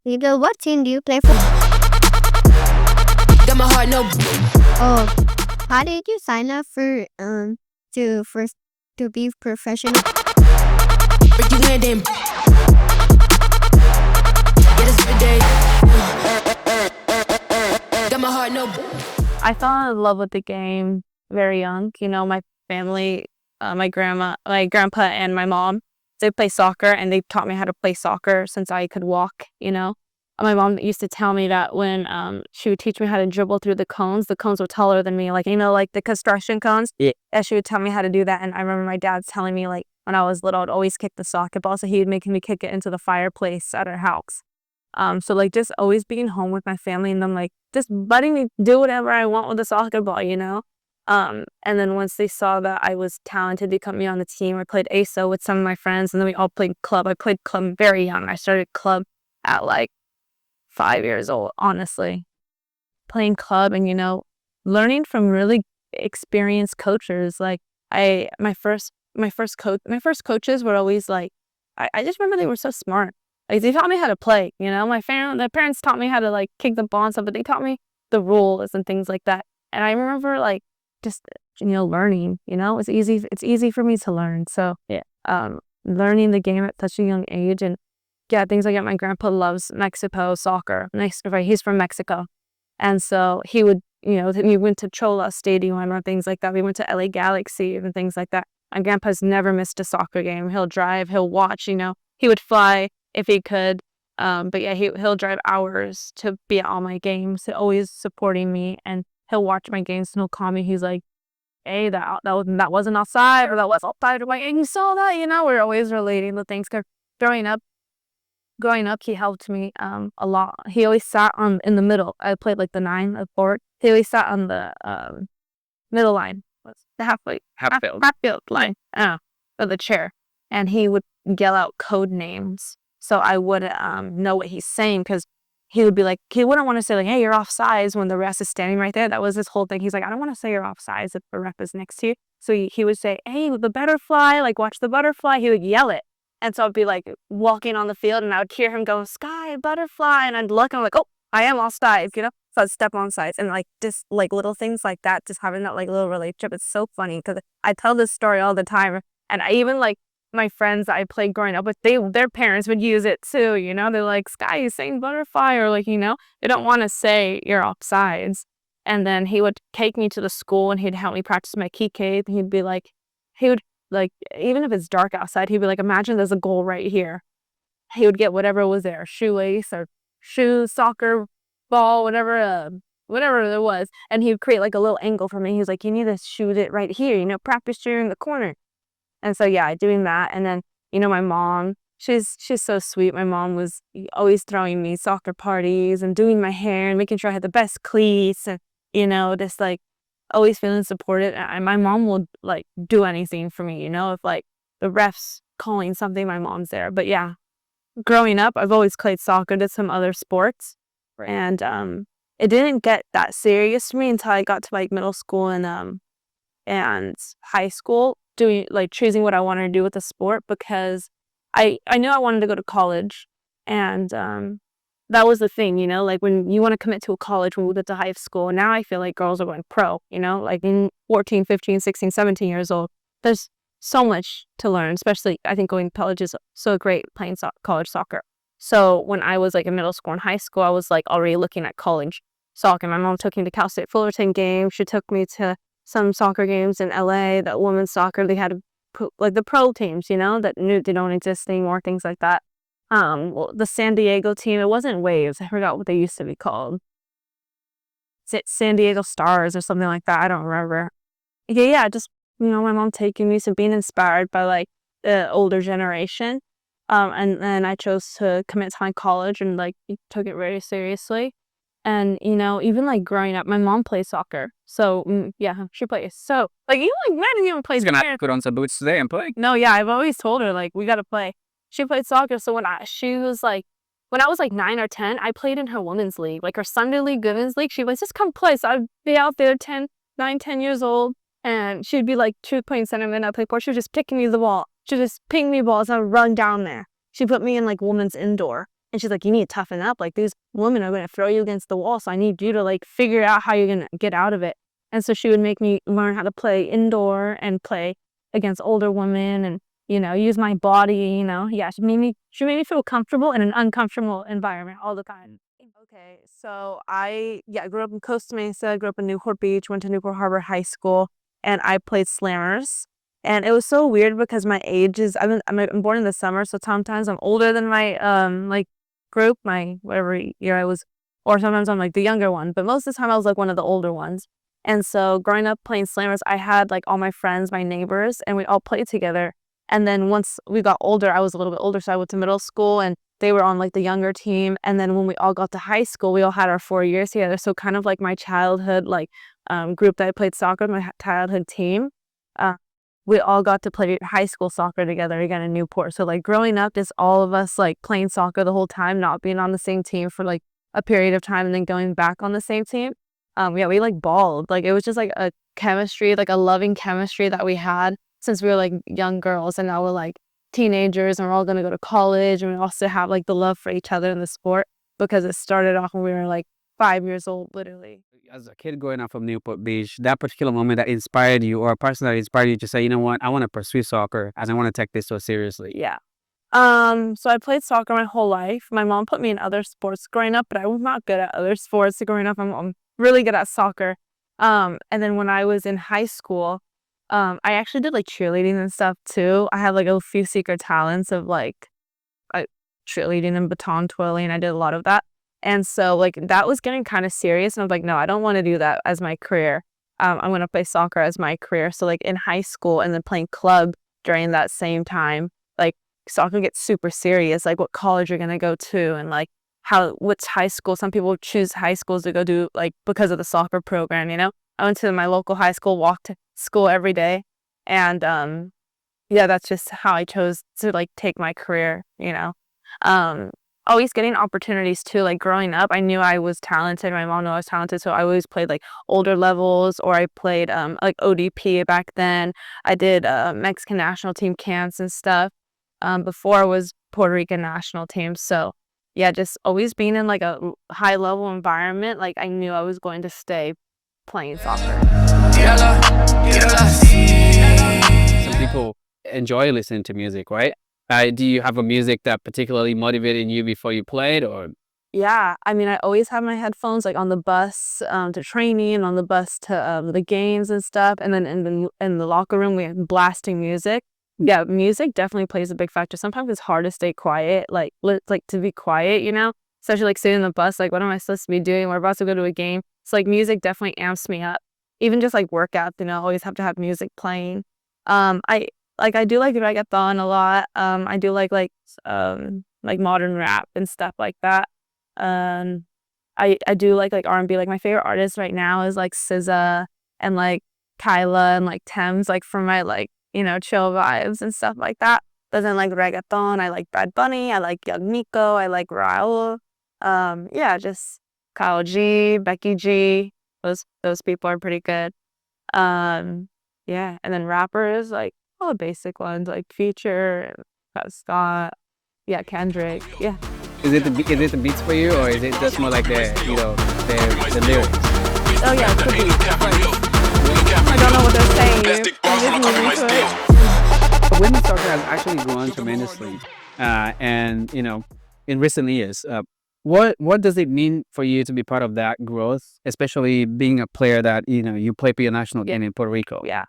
Rico, what team do you play for? Got my heart no. Oh, how did you sign up for to first to be professional? Ricky land them. Get us every day. Got my heart no. I fell in love with the game very young. You know, my family, my grandpa, and my mom, they play soccer, and they taught me how to play soccer since I could walk. You know, my mom used to tell me that when she would teach me how to dribble through the cones were taller than me, like like the construction cones. Yeah. And she would tell me how to do that, and I remember my dad telling me like when I was little, I'd always kick the soccer ball, so he would make me kick it into the fireplace at our house. So like just always being home with my family and them like just letting me do whatever I want with the soccer ball, you know? And then once they saw that I was talented, they put me on the team. I played ASO with some of my friends, and then we all played club. I played club very young. I started club at like 5 years old, honestly. Playing club and, learning from really experienced coaches. Like my first coaches were always like, I just remember they were so smart. Like they taught me how to play, my parents taught me how to like kick the ball and stuff, but they taught me the rules and things like that. And I remember like just, learning, it's easy for me to learn. So yeah, learning the game at such a young age. And yeah, things like that. My grandpa loves Mexico soccer. He's from Mexico. And so he would, we went to Chola Stadium or things like that. We went to LA Galaxy and things like that. My grandpa's never missed a soccer game. He'll drive, he'll watch, he would fly if he could. But yeah, he'll drive hours to be at all my games, always supporting me. And he'll watch my games and he'll call me. He's like, hey, that wasn't outside, or that was outside. Like, and you saw that, we're always relating the things. Cause growing up, he helped me a lot. He always sat in the middle. I played like the 9, the forward. He always sat on the middle line, the half field line, for the chair, and he would yell out code names so I would know what he's saying, because he would be like, he wouldn't want to say like, hey, you're offsides when the ref is standing right there. That was his whole thing. He's like, I don't want to say you're offsides if the ref is next to you. So he would say, hey, the butterfly, like watch the butterfly. He would yell it. And so I'd be like walking on the field and I would hear him go, sky, butterfly. And I'd look and I'm like, oh, I am offsides, So I'd step on sides, and like just like little things like that, just having that like little relationship. It's so funny because I tell this story all the time. And I even like my friends that I played growing up with, their parents would use it too, They're like, Sky, you saying butterfly, or like, they don't want to say you're offsides. And then he would take me to the school and he'd help me practice my key. He'd be like, he would like, even if it's dark outside, he'd be like, imagine there's a goal right here. He would get whatever was there, shoelace or shoes, soccer ball, whatever there was. And he would create like a little angle for me. He was like, you need to shoot it right here, practice shooting the corner. And so, yeah, doing that. And then, my mom, she's so sweet. My mom was always throwing me soccer parties and doing my hair and making sure I had the best cleats and, just like always feeling supported. And my mom will like do anything for me, if like the ref's calling something, my mom's there. But yeah, growing up, I've always played soccer, did some other sports. Right. And it didn't get that serious for me until I got to like middle school and high school, doing like choosing what I wanted to do with the sport, because I knew I wanted to go to college, and that was the thing, like when you want to commit to a college when we get to high school. And now I feel like girls are going pro, like in 14, 15, 16, 17 years old. There's so much to learn, especially I think going to college is so great, playing college soccer. So when I was like in middle school and high school, I was like already looking at college soccer. My mom took me to Cal State Fullerton games. She took me to some soccer games in LA, that women's soccer. They had like the pro teams, that they don't exist anymore, things like that. Well, the San Diego team, it wasn't Waves. I forgot what they used to be called. San Diego Stars or something like that. I don't remember. Yeah, just, my mom taking me to being inspired by like the older generation. And then I chose to commit to my college and like took it very seriously. And, even like growing up, my mom plays soccer. So, yeah, she plays. So, like, Maddie even plays. She's going to have to put on some boots today and play. No, yeah, I've always told her, like, we got to play. She played soccer. So, when I was like 9 or 10, I played in her women's league, like her Sunday league, women's league. She was just come play. So, I'd be out there 10 years old. And she'd be like 2 playing center mid. I play Puerto. She was just picking me the ball. She would just ping me balls. And I'd run down there. She put me in like women's indoor. And she's like, you need to toughen up. Like, these women are going to throw you against the wall. So I need you to like figure out how you're going to get out of it. And so she would make me learn how to play indoor and play against older women and, use my body, Yeah, she made me feel comfortable in an uncomfortable environment all the time. Okay, so I grew up in Costa Mesa, grew up in Newport Beach, went to Newport Harbor High School, and I played slammers. And it was so weird because my age is I'm born in the summer, so sometimes I'm older than my like group, my whatever year I was, or sometimes I'm like the younger one. But most of the time I was like one of the older ones. And so growing up playing slammers, I had like all my friends, my neighbors, and we all played together. And then once we got older, I was a little bit older, so I went to middle school and they were on like the younger team. And then when we all got to high school, we all had our 4 years together. So kind of like my childhood like group that I played soccer with, my childhood team. Uh, we all got to play high school soccer together again in Newport. So like growing up, just all of us like playing soccer the whole time, not being on the same team for like a period of time and then going back on the same team. We like balled. Like it was just like a chemistry, like a loving chemistry that we had since we were like young girls, and now we're like teenagers and we're all gonna go to college, and we also have like the love for each other in the sport because it started off when we were like 5 years old, literally. As a kid growing up from Newport Beach, that particular moment that inspired you, or a person that inspired you to say, you know what, I want to pursue soccer and I want to take this so seriously. Yeah. So I played soccer my whole life. My mom put me in other sports growing up, but I was not good at other sports growing up. I'm really good at soccer. And then when I was in high school, I actually did like cheerleading and stuff too. I had like a few secret talents of like cheerleading and baton twirling. I did a lot of that. And so like that was getting kind of serious. And I was like, no, I don't want to do that as my career. I'm going to play soccer as my career. So like in high school and then playing club during that same time, like soccer gets super serious, like what college you're going to go to and like what's high school. Some people choose high schools to go do like because of the soccer program, I went to my local high school, walked to school every day. And that's just how I chose to like take my career, always getting opportunities too. Like growing up, I knew I was talented. My mom knew I was talented. So I always played like older levels, or I played like ODP back then. I did Mexican national team chants and stuff before I was Puerto Rican national team. So yeah, just always being in like a high level environment. Like I knew I was going to stay playing soccer. Some people enjoy listening to music, right? Do you have a music that particularly motivated you before you played, or? Yeah, I mean, I always have my headphones like on the bus to training, on the bus to the games and stuff, and then in the locker room we have blasting music. Yeah, music definitely plays a big factor. Sometimes it's hard to stay quiet, like to be quiet, especially like sitting in the bus. Like, what am I supposed to be doing? We're about to go to a game. So like music definitely amps me up. Even just like workouts, always have to have music playing. I do like reggaeton a lot. I do like modern rap and stuff like that. I do like R&B. Like my favorite artist right now is like SZA and like Kyla and like Thames, like for my like chill vibes and stuff like that. But then like reggaeton, I like Bad Bunny, I like Young Nico, I like Raul. Just Kyle G, Becky G. Those people are pretty good. And then rappers like all the basic ones like Future, Scott, Kendrick, Is it the beats for you, or is it just more like the lyrics? Oh yeah, it could be. I don't know what they're saying. Women's soccer has actually grown tremendously, and in recent years. What does it mean for you to be part of that growth, especially being a player that you play for your national game in Puerto Rico? Yeah.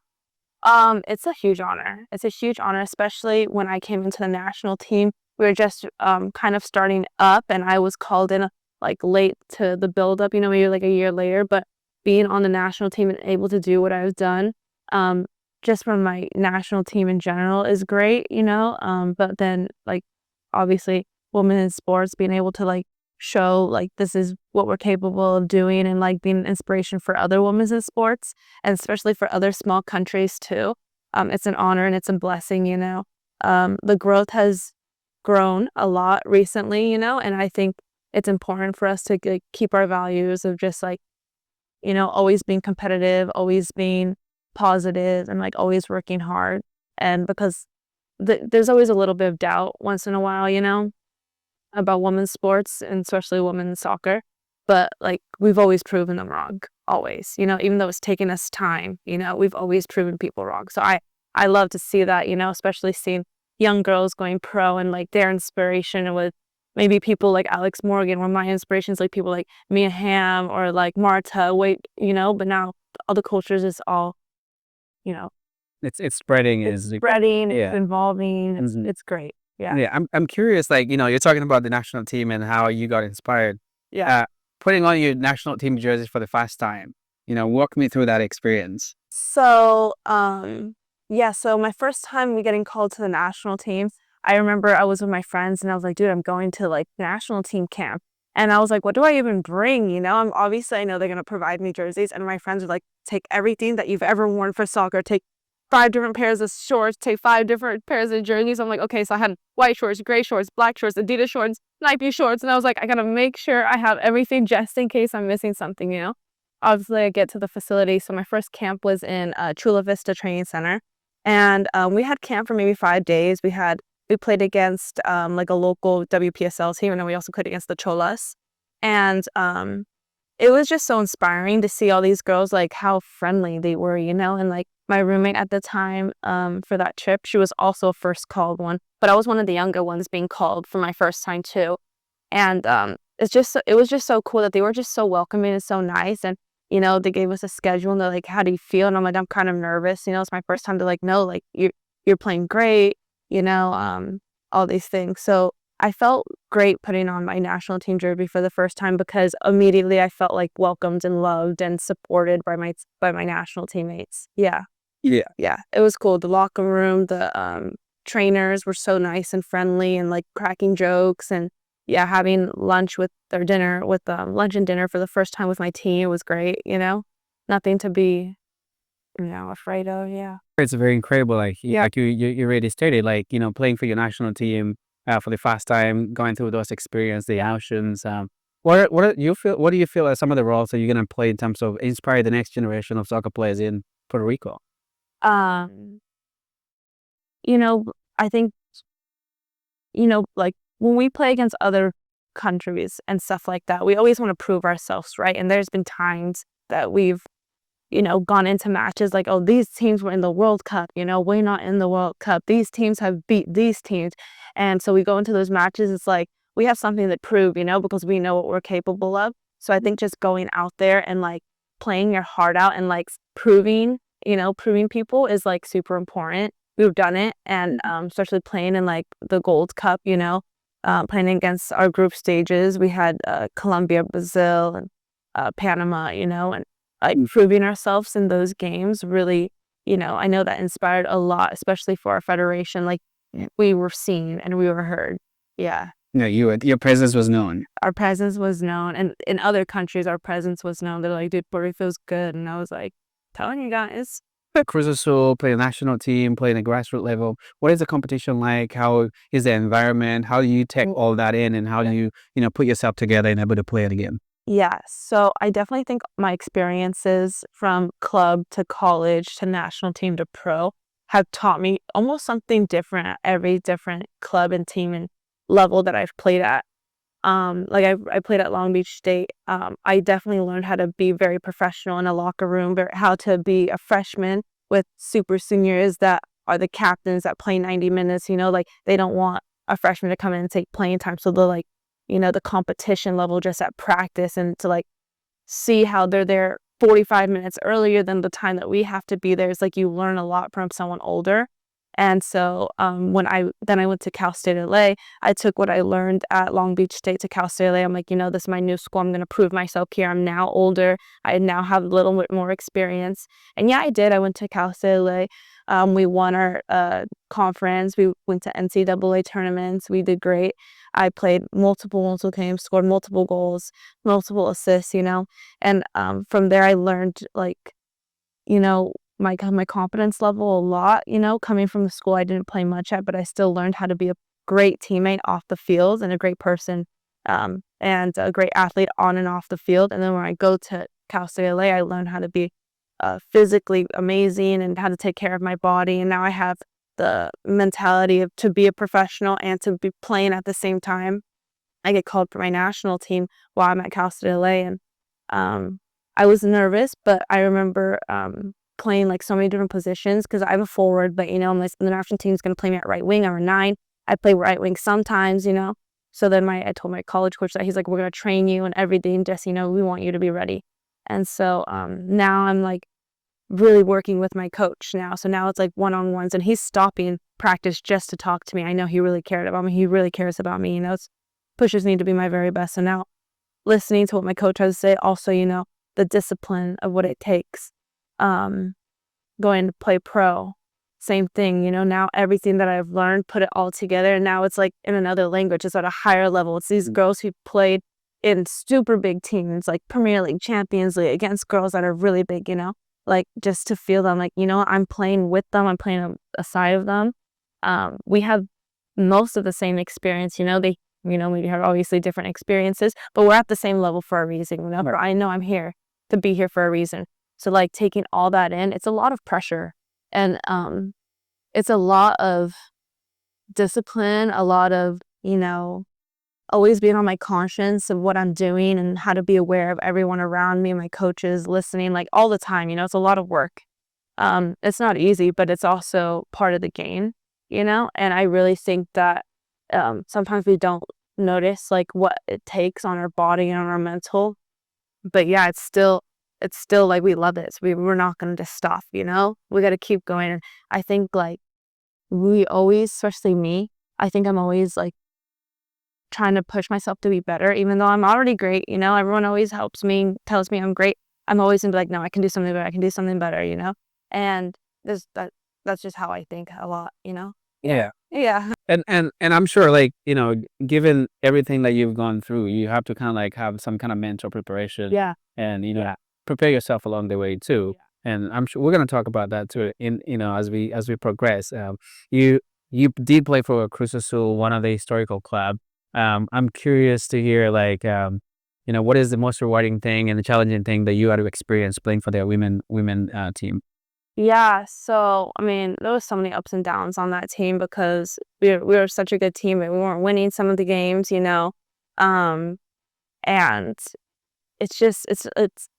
It's a huge honor. It's a huge honor, especially when I came into the national team. We were just kind of starting up, and I was called in like late to the build up, maybe like a year later. But being on the national team and able to do what I've done, just from my national team in general is great, But then like obviously women in sports being able to like show like this is what we're capable of doing and like being an inspiration for other women in sports, and especially for other small countries too. It's an honor and it's a blessing, The growth has grown a lot recently, and I think it's important for us to like, keep our values of just like, always being competitive, always being positive, and like always working hard. And because there's always a little bit of doubt once in a while, about women's sports and especially women's soccer. But like we've always proven them wrong, always. Even though it's taken us time, we've always proven people wrong. So I love to see that, especially seeing young girls going pro and like their inspiration with maybe people like Alex Morgan, where my inspirations like people like Mia Hamm or like Marta. But now all the cultures is all, you know, It's spreading. it's Is spreading, it's yeah. involving. Mhm. It's great. Yeah, Yeah, I'm curious. Like, you're talking about the national team and how you got inspired. yeah. Putting on your national team jersey for the first time. Walk me through that experience. So, yeah, so my first time getting called to the national team, I remember I was with my friends and I was like, dude, I'm going to like national team camp. And I was like, what do I even bring? I'm obviously I know they're gonna provide me jerseys. And my friends were like, take everything that you've ever worn for soccer, take 5 different pairs of shorts, take 5 different pairs of jerseys. I'm like, okay, so I had white shorts, gray shorts, black shorts, Adidas shorts, Nike shorts. And I was like, I gotta make sure I have everything just in case I'm missing something. Obviously I get to the facility. So my first camp was in Chula Vista Training Center. And we had camp for maybe 5 days. We played against like a local WPSL team, and then we also played against the Cholas. And it was just so inspiring to see all these girls, like how friendly they were, and like my roommate at the time for that trip, she was also a first called one, but I was one of the younger ones being called for my first time too. And it was just so cool that they were just so welcoming and so nice. And they gave us a schedule and they're like, how do you feel? And I'm like, I'm kind of nervous. It's my first time. To like, no, like you're playing great, all these things. So I felt great putting on my national team jersey for the first time because immediately I felt like welcomed and loved and supported by my national teammates. Yeah. Yeah. Yeah. It was cool. The locker room, the trainers were so nice and friendly and like cracking jokes, and yeah, having lunch with their dinner with lunch and dinner for the first time with my team was great. Nothing to be afraid of. Yeah. It's very incredible. Like, Yeah. like you already stated, like, playing for your national team for the first time, going through those experiences, the options. What do you feel are some of the roles that you're gonna play in terms of inspire the next generation of soccer players in Puerto Rico? um I think like when we play against other countries and stuff like that, we always want to prove ourselves, right? And there's been times that we've gone into matches like, oh, these teams were in the World Cup, we're not in the World Cup. These teams have beat these teams. And so we go into those matches, it's like we have something to prove, because we know what we're capable of. So I think just going out there and like playing your heart out and like proving people is like super important. We've done it. And especially playing in like the Gold Cup, playing against our group stages. We had Colombia, Brazil, and Panama, and like proving ourselves in those games really, I know that inspired a lot, especially for our federation. Like we were seen and we were heard. Yeah. No, your presence was known. Our presence was known, and in other countries, our presence was known. They're like, dude, Puerto Rico feels good. And I was like, telling you guys. Cruz Azul, play a national team, playing a grassroots level. What is the competition like? How is the environment? How do you take all that in, and how do you, put yourself together and able to play it again? Yeah, so I definitely think my experiences from club to college to national team to pro have taught me almost something different at every different club and team and level that I've played at. Like I played at Long Beach State. I definitely learned how to be very professional in a locker room, how to be a freshman with super seniors that are the captains that play 90 minutes. Like they don't want a freshman to come in and take playing time. So they're like, the competition level just at practice, and to like see how they're there 45 minutes earlier than the time that we have to be there. It's like you learn a lot from someone older. And so when I went to Cal State LA, I took what I learned at Long Beach State to Cal State LA. I'm like, this is my new school. I'm going to prove myself here. I'm now older. I now have a little bit more experience. And yeah, I did. I went to Cal State LA. We won our conference. We went to NCAA tournaments. We did great. I played multiple games, scored multiple goals, multiple assists, And from there, I learned like, my confidence level a lot, coming from the school I didn't play much at, but I still learned how to be a great teammate off the field and a great person, and a great athlete on and off the field. And then when I go to Cal State LA, I learned how to be physically amazing and how to take care of my body. And now I have the mentality to be a professional and to be playing at the same time. I get called for my national team while I'm at Cal State LA, and I was nervous, but I remember playing like so many different positions because I'm a forward, but the national team is going to play me at right wing. I'm a 9. I play right wing sometimes, So then I told my college coach that he's like, we're going to train you and everything, just, we want you to be ready. And so now I'm like really working with my coach now. So now it's like one-on-ones, and he's stopping practice just to talk to me. I know he really cared about me. He really cares about me, it pushes me to be my very best. So now listening to what my coach has to say, also, the discipline of what it takes, going to play pro, same thing, now everything that I've learned, put it all together, and now it's like in another language. It's at a higher level. It's these girls who played in super big teams like Premier League, Champions League, against girls that are really big, like just to feel them, like, I'm playing with them, I'm playing aside of them. We have most of the same experience, they we have obviously different experiences, but we're at the same level for a reason. But I know I'm here to be here for a reason. So like taking all that in, it's a lot of pressure, and it's a lot of discipline, a lot of always being on my conscience of what I'm doing and how to be aware of everyone around me, my coaches, listening, like all the time. It's a lot of work. It's not easy, but it's also part of the game. And I really think that sometimes we don't notice like what it takes on our body and on our mental, but yeah, it's still like we love it. So we're not going to just stop, we got to keep going. And I think like we always, especially me, I think I'm always like trying to push myself to be better, even though I'm already great. Everyone always helps me, tells me I'm great. I'm always gonna be like, no, I can do something better. I can do something better, and that's just how I think a lot, Yeah. Yeah. And I'm sure, like, given everything that you've gone through, you have to kind of like have some kind of mental preparation, Yeah. and prepare yourself along the way too. And I'm sure we're gonna talk about that too in as we progress. You did play for Cruz Azul, one of the historical club. I'm curious to hear like what is the most rewarding thing and the challenging thing that you had to experience playing for their women team. Yeah, so I mean, there was so many ups and downs on that team because we were such a good team, but we weren't winning some of the games, um, and it's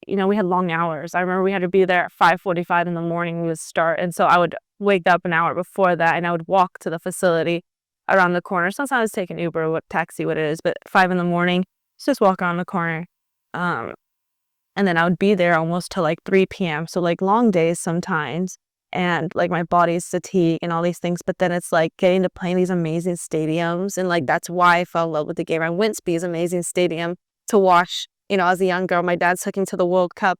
we had long hours. I remember we had to be there at 5:45 in the morning. We would start, and so I would wake up an hour before that, and I would walk to the facility around the corner. Sometimes take an Uber, what taxi, what it is, but 5 in the morning, just walk around the corner. And then I would be there almost till like 3 p.m. So like long days sometimes, and like my body's fatigued and all these things. But then it's like getting to play in these amazing stadiums, and like that's why I fell in love with the game. I went to Winspe's amazing stadium to watch. As a young girl, my dad took me to the World Cup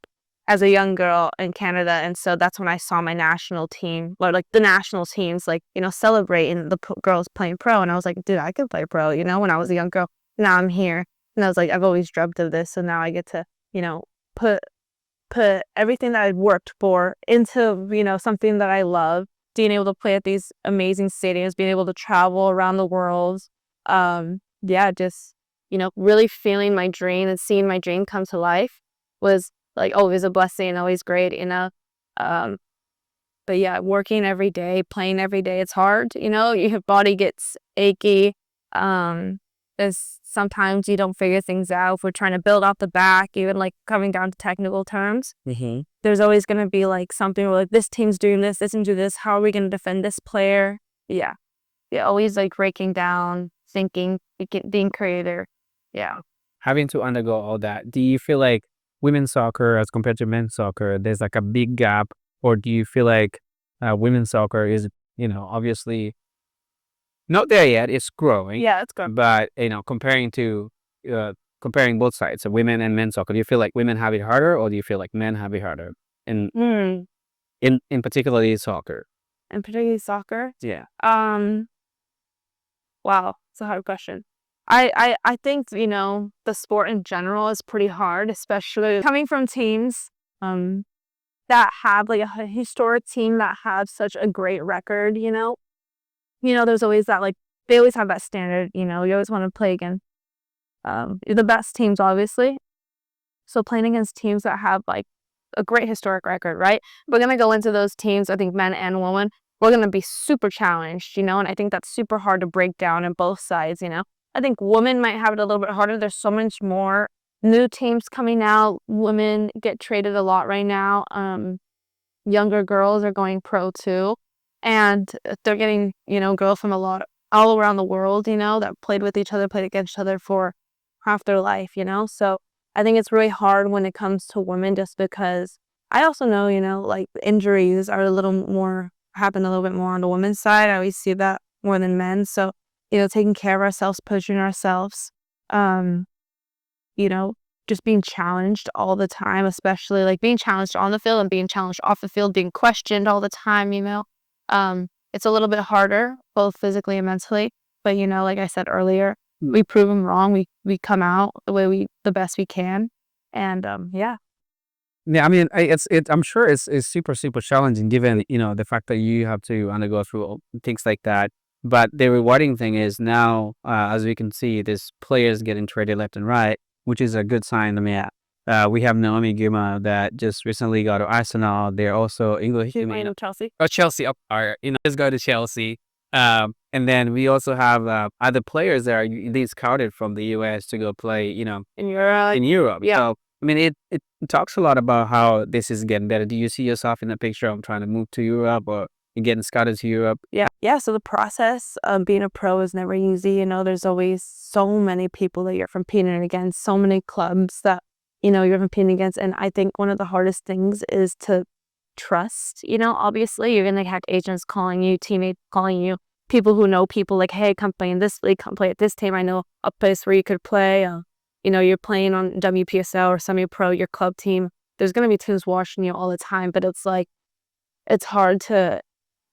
as a young girl in Canada, and so that's when I saw my national team, or like the national teams, like celebrating the girls playing pro, and I was like, dude, I could play pro. When I was a young girl. Now I'm here, and I was like, I've always dreamt of this, so now I get to put everything that I'd worked for into something that I love, being able to play at these amazing stadiums, being able to travel around the world, just really feeling my dream and seeing my dream come to life was like always a blessing, always great, but yeah, working every day, playing every day, it's hard, your body gets achy, is sometimes you don't figure things out. If we're trying to build off the back, even like coming down to technical terms, there's always going to be like something where like this team's doing this and do this. How are we going to defend this player? Yeah. Always like breaking down, thinking, being creative. Yeah. Having to undergo all that, do you feel like women's soccer as compared to men's soccer, there's like a big gap, or do you feel like women's soccer is, obviously not there yet, it's growing. Yeah, it's growing. But comparing both sides, so women and men's soccer, do you feel like women have it harder, or do you feel like men have it harder in particularly soccer? In particularly soccer? Yeah. Wow, it's a hard question. I think the sport in general is pretty hard, especially coming from teams that have like a historic team that have such a great record. There's always that, like, they always have that standard, you always want to play against the best teams, obviously. So playing against teams that have, like, a great historic record, right? We're going to go into those teams, I think men and women, we're going to be super challenged, and I think that's super hard to break down on both sides, I think women might have it a little bit harder. There's so much more new teams coming out. Women get traded a lot right now. Younger girls are going pro too, and they're getting, girls from all around the world, that played with each other, played against each other for half their life, So I think it's really hard when it comes to women, just because I also know, like injuries are happen a little bit more on the women's side. I always see that more than men. So, taking care of ourselves, pushing ourselves, um, you know, just being challenged all the time, especially like being challenged on the field and being challenged off the field, being questioned all the time, it's a little bit harder, both physically and mentally. But, like I said earlier, we prove them wrong. We come out the best we can. And, yeah. Yeah, I mean, I'm sure it's super, super challenging given, the fact that you have to undergo through things like that. But the rewarding thing is now, as we can see, there's players getting traded left and right, which is a good sign. I mean, we have Naomi Guma that just recently got to Arsenal. They're also English. She's playing with Chelsea. Oh, Chelsea. Just go to Chelsea. And then we also have other players that are they scouted from the US to go play, In Europe. in Europe. Yeah. So, I mean, it talks a lot about how this is getting better. Do you see yourself in the picture of trying to move to Europe or getting scouted to Europe? Yeah. Yeah. So the process of being a pro is never easy. There's always so many people that you're competing against, so many clubs that, you're competing against. And I think one of the hardest things is to trust, obviously you're going to have agents calling you, teammates calling you, people who know people like, hey, come play in this league, come play at this team. I know a place where you could play. You're playing on WPSL or semi-pro, your club team. There's going to be teams watching you all the time, but it's like, it's hard to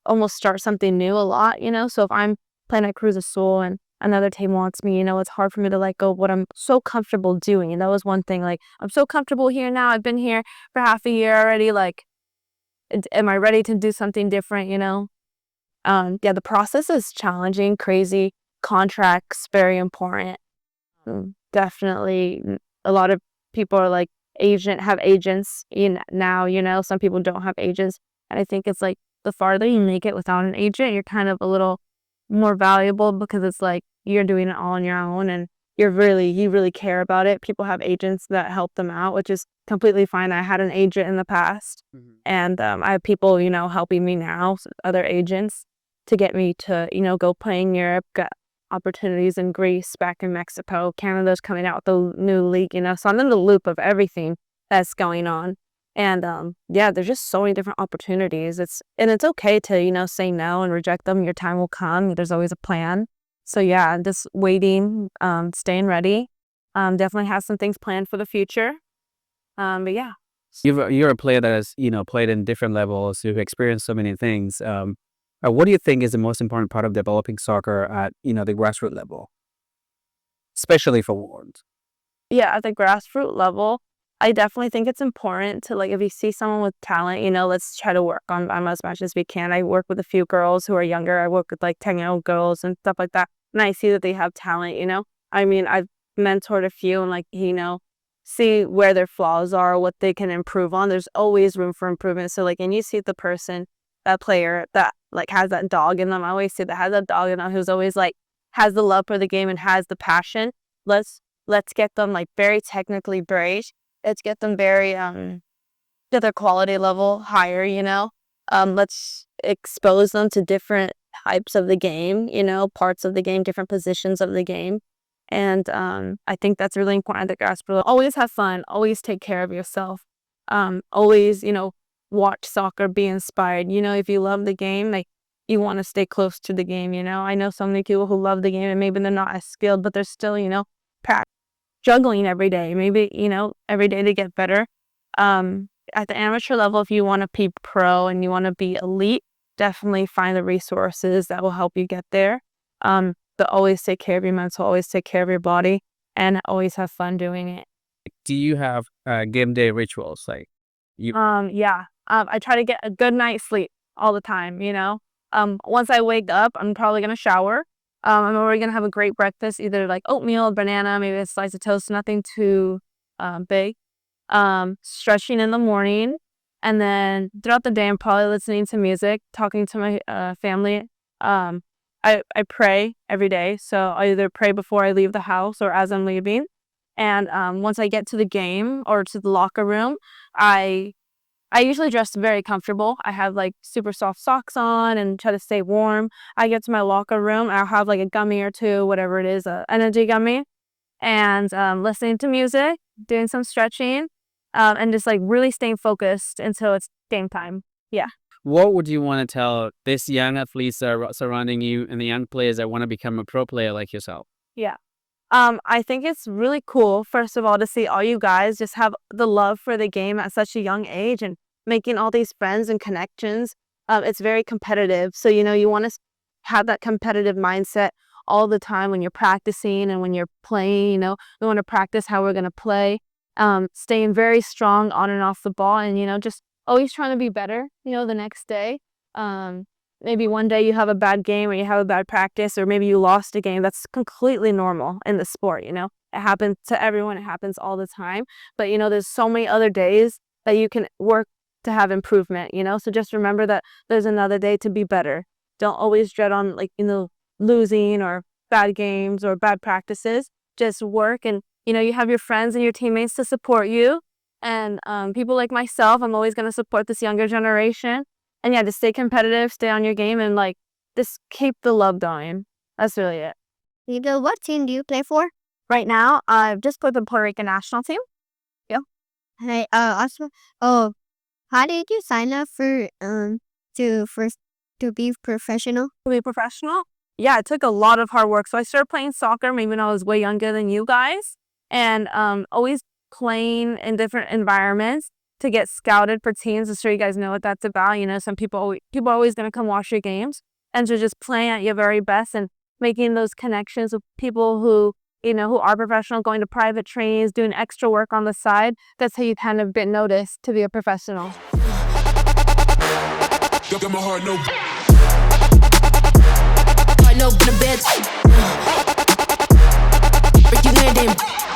almost start something new a lot, So if I'm playing at Cruz Azul and another team wants me, it's hard for me to let go of what I'm so comfortable doing. And that was one thing, like, I'm so comfortable here now. I've been here for half a year already. Like, am I ready to do something different, Yeah, the process is challenging, crazy. Contracts, very important. Definitely a lot of people are like have agents now, some people don't have agents. And I think it's like the farther you make it without an agent, you're kind of a little more valuable because it's like you're doing it all on your own and you really care about it. People have agents that help them out, which is completely fine. I had an agent in the past and I have people, helping me now, other agents to get me to, go play in Europe, got opportunities in Greece, back in Mexico. Canada's coming out with the new league, so I'm in the loop of everything that's going on. And yeah, there's just so many different opportunities. It's okay to, say no and reject them. Your time will come. There's always a plan. So yeah, just waiting, staying ready. Definitely have some things planned for the future. But yeah. You're a player that has, played in different levels. You've experienced so many things. What do you think is the most important part of developing soccer at, the grassroots level, especially for wards? Yeah, at the grassroots level, I definitely think it's important to, like, if you see someone with talent, let's try to work on them as much as we can. I work with a few girls who are younger. I work with like 10-year-old girls and stuff like that. And I see that they have talent, I mean, I've mentored a few and like, see where their flaws are, what they can improve on. There's always room for improvement. So like, and you see the person, that player that like has that dog in them. I always say that has that dog in them who's always like has the love for the game and has the passion. Let's get them like very technically great. Let's get them very to their quality level higher, let's expose them to different types of the game, parts of the game, different positions of the game. And I think that's really important at the grassroots. Always have fun, always take care of yourself. Always, watch soccer, be inspired. If you love the game, like you want to stay close to the game, I know so many people who love the game and maybe they're not as skilled, but they're still, juggling every day, maybe, every day to get better. At the amateur level, if you want to be pro and you want to be elite, definitely find the resources that will help you get there. But always take care of your mental, always take care of your body, and always have fun doing it. Do you have game day rituals? Like, yeah. I try to get a good night's sleep all the time, Once I wake up, I'm probably going to shower. I'm already going to have a great breakfast, either like oatmeal, banana, maybe a slice of toast, nothing too big. Stretching in the morning. And then throughout the day, I'm probably listening to music, talking to my family. I pray every day. So I either pray before I leave the house or as I'm leaving. And once I get to the game or to the locker room, I usually dress very comfortable. I have like super soft socks on and try to stay warm. I get to my locker room, I'll have like a gummy or two, whatever it is, a energy gummy, and listening to music, doing some stretching, and just like really staying focused until it's game time. Yeah. What would you want to tell these young athletes that are surrounding you and the young players that want to become a pro player like yourself? Yeah. I think it's really cool, first of all, to see all you guys just have the love for the game at such a young age and making all these friends and connections. It's very competitive. So, you want to have that competitive mindset all the time when you're practicing and when you're playing. We want to practice how we're going to play, staying very strong on and off the ball, and, just always trying to be better, the next day. Maybe one day you have a bad game or you have a bad practice or maybe you lost a game. That's completely normal in the sport, It happens to everyone. It happens all the time. But, there's so many other days that you can work to have improvement, So just remember that there's another day to be better. Don't always dread on, losing or bad games or bad practices. Just work and, you have your friends and your teammates to support you. And people like myself, I'm always going to support this younger generation. And yeah, just stay competitive, stay on your game, and just keep the love going. That's really it. Rico, what team do you play for? Right now, I've just put the Puerto Rican national team. Hey, also, how did you sign up for to be professional? To be professional? Yeah, it took a lot of hard work. So I started playing soccer maybe when I was way younger than you guys, and always playing in different environments to get scouted for teams. I'm sure you guys know what that's about. Some people are always going to come watch your games. And so just playing at your very best and making those connections with people who are professional, going to private trainings, doing extra work on the side. That's how you kind of get noticed to be a professional. Got my heart no bed. Break you land in.